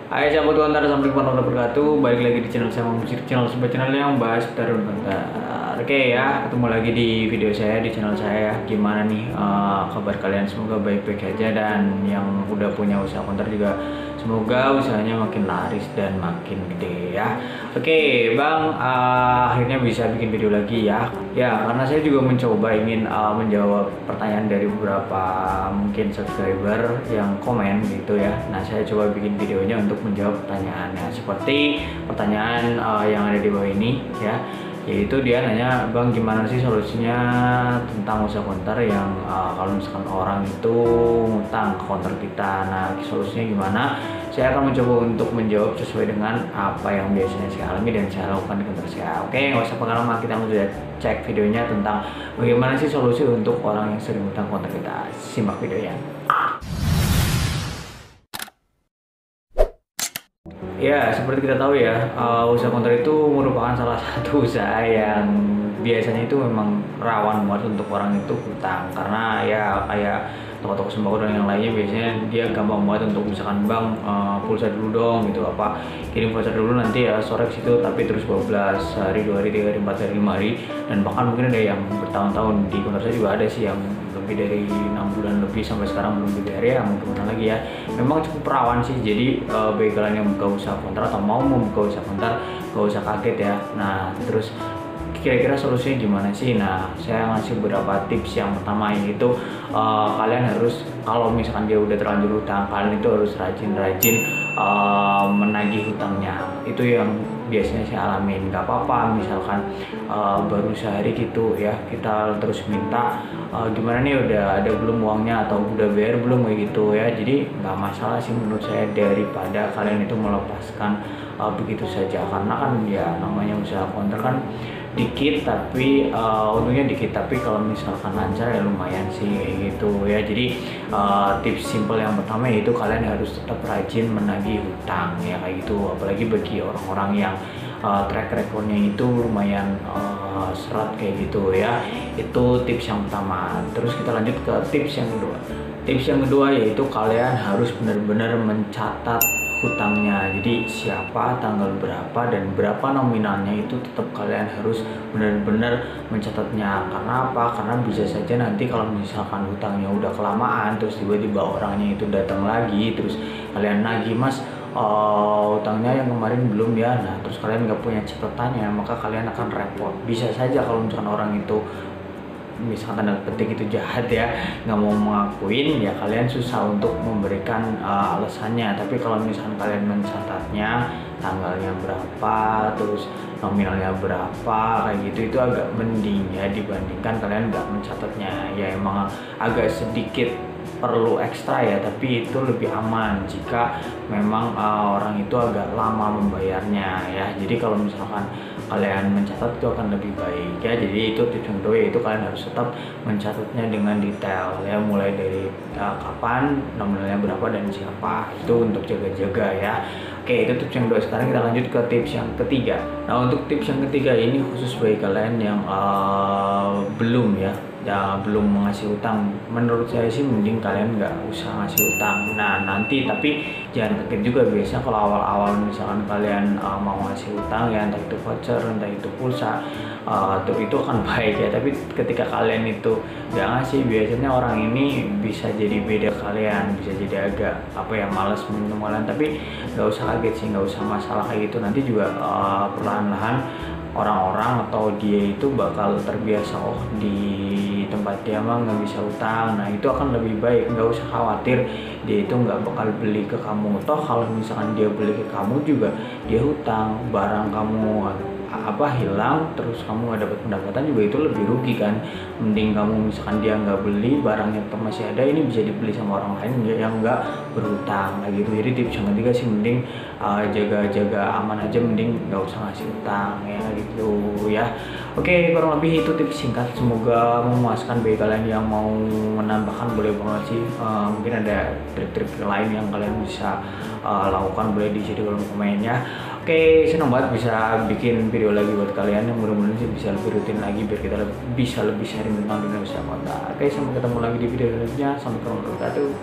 Hai sahabat kontar, assalamualaikum warahmatullahi wabarakatuh. Balik lagi di channel saya, Musik, channel sebuah channel yang bahas seputar kontar. Oke ya, ketemu lagi di video saya di channel saya. Gimana nih kabar kalian? Semoga baik-baik aja, dan yang udah punya usaha kontar juga semoga usahanya makin laris dan makin gede ya. Oke bang, akhirnya bisa bikin video lagi ya. Ya karena saya juga mencoba ingin menjawab pertanyaan dari beberapa mungkin subscriber yang komen gitu ya. Nah saya coba bikin videonya untuk menjawab pertanyaannya, seperti pertanyaan yang ada di bawah ini ya, yaitu dia nanya, bang gimana sih solusinya tentang usaha konter yang kalau misalkan orang itu ngutang ke konter kita. Nah solusinya gimana, saya akan mencoba untuk menjawab sesuai dengan apa yang biasanya saya alami dan saya lakukan di konter saya. Oke, nggak usah lama, kita sudah cek videonya tentang bagaimana sih solusi untuk orang yang sering ngutang konter kita. Simak videonya. Ya, seperti kita tahu ya, usaha konter itu merupakan salah satu usaha yang biasanya itu memang rawan banget untuk orang itu hutang, karena ya kayak toko-toko sembako dan yang lainnya biasanya dia gampang banget untuk misalkan bang pulsa dulu dong gitu, apa kirim pulsa dulu nanti ya sore ke situ, tapi terus 12 hari, 2 hari, 3 hari, 4 hari, 5 hari, dan bahkan mungkin ada yang bertahun-tahun. Di konter saya juga ada sih yang lebih dari 6 bulan lebih sampai sekarang belum dibayar ya, mau gimana lagi ya. Memang cukup rawan sih, jadi bagi kalian yang buka usaha konter atau mau membuka usaha konter gak usah kaget ya. Nah terus kira-kira solusinya gimana sih? Nah saya ngasih beberapa tips. Yang pertama yaitu kalian harus, kalau misalkan dia udah terlanjur hutang, kalian itu harus rajin-rajin menagih hutangnya. Itu yang biasanya saya alamin. Gak apa-apa misalkan baru sehari gitu ya, kita terus minta gimana nih, udah ada belum uangnya atau udah bayar belum, kayak gitu ya. Jadi nggak masalah sih menurut saya, daripada kalian itu melepaskan begitu saja, karena kan ya namanya usaha konter kan dikit, tapi untungnya dikit, tapi kalau misalkan lancar ya lumayan sih kayak gitu ya. Jadi tips simple yang pertama yaitu kalian harus tetap rajin menagih hutang ya, kayak gitu. Apalagi bagi orang-orang yang track recordnya itu lumayan serat kayak gitu ya. Itu tips yang pertama. Terus kita lanjut ke tips yang kedua. Tips yang kedua yaitu kalian harus benar-benar mencatat hutangnya. Jadi siapa, tanggal berapa, dan berapa nominalnya itu tetap kalian harus benar-benar mencatatnya. Karena apa? Karena bisa saja nanti kalau misalkan hutangnya udah kelamaan, terus tiba-tiba orangnya itu datang lagi, terus kalian nagih, mas hutangnya yang kemarin belum ya. Nah terus kalian nggak punya catatannya, maka kalian akan repot. Bisa saja kalau misalkan orang itu misalkan tanda petik itu jahat ya, nggak mau mengakuin ya, kalian susah untuk memberikan alasannya. Tapi kalau misalkan kalian mencatatnya, tanggalnya berapa, terus nominalnya berapa, kayak gitu, itu agak mending ya dibandingkan kalian nggak mencatatnya. Ya emang agak sedikit perlu ekstra ya, tapi itu lebih aman jika memang orang itu agak lama membayarnya ya. Jadi kalau misalkan kalian mencatat itu akan lebih baik ya. Jadi itu tips yang kedua, yaitu kalian harus tetap mencatatnya dengan detail ya, mulai dari kapan, nominalnya berapa, dan siapa. Itu untuk jaga-jaga ya. Oke, itu tips yang kedua. Sekarang kita lanjut ke tips yang ketiga. Nah untuk tips yang ketiga ini khusus bagi kalian yang belum belum mengasih utang. Menurut saya sih mending kalian nggak usah ngasih utang. Nah nanti, tapi jangan kaget juga. Biasanya kalau awal-awal misalkan kalian mau ngasih utang ya, entah itu voucher, entah itu pulsa, itu akan baik ya. Tapi ketika kalian itu nggak ngasih, biasanya orang ini bisa jadi beda kalian, bisa jadi agak malas minum kalian. Tapi nggak usah kaget sih, nggak usah masalah kayak gitu. Nanti juga perlahan-lahan orang-orang atau dia itu bakal terbiasa, oh di tempat dia mah nggak bisa utang. Nah itu akan lebih baik, nggak usah khawatir dia itu nggak bakal beli ke kamu. Toh kalau misalkan dia beli ke kamu juga dia hutang, barang kamu hilang, terus kamu nggak dapat pendapatan juga, itu lebih rugi kan. Mending kamu misalkan dia nggak beli, barangnya tetap masih ada, ini bisa dibeli sama orang lain yang nggak berhutang kayak gitu. Jadi tips yang ketiga sih mending jaga-jaga aman aja, mending nggak usah ngasih utang ya gitu ya. Oke, kurang lebih itu tips singkat, semoga memuaskan bagi kalian yang mau menambahkan. Boleh banget sih, mungkin ada trik-trik lain yang kalian bisa lakukan, boleh diisi di kolom komennya. Oke, senang banget bisa bikin video lagi buat kalian, yang mudah-mudahan sih bisa lebih rutin lagi biar kita bisa lebih sharing tentang dunia usaha konter. Oke, sampai ketemu lagi di video selanjutnya. Sampai ketemu.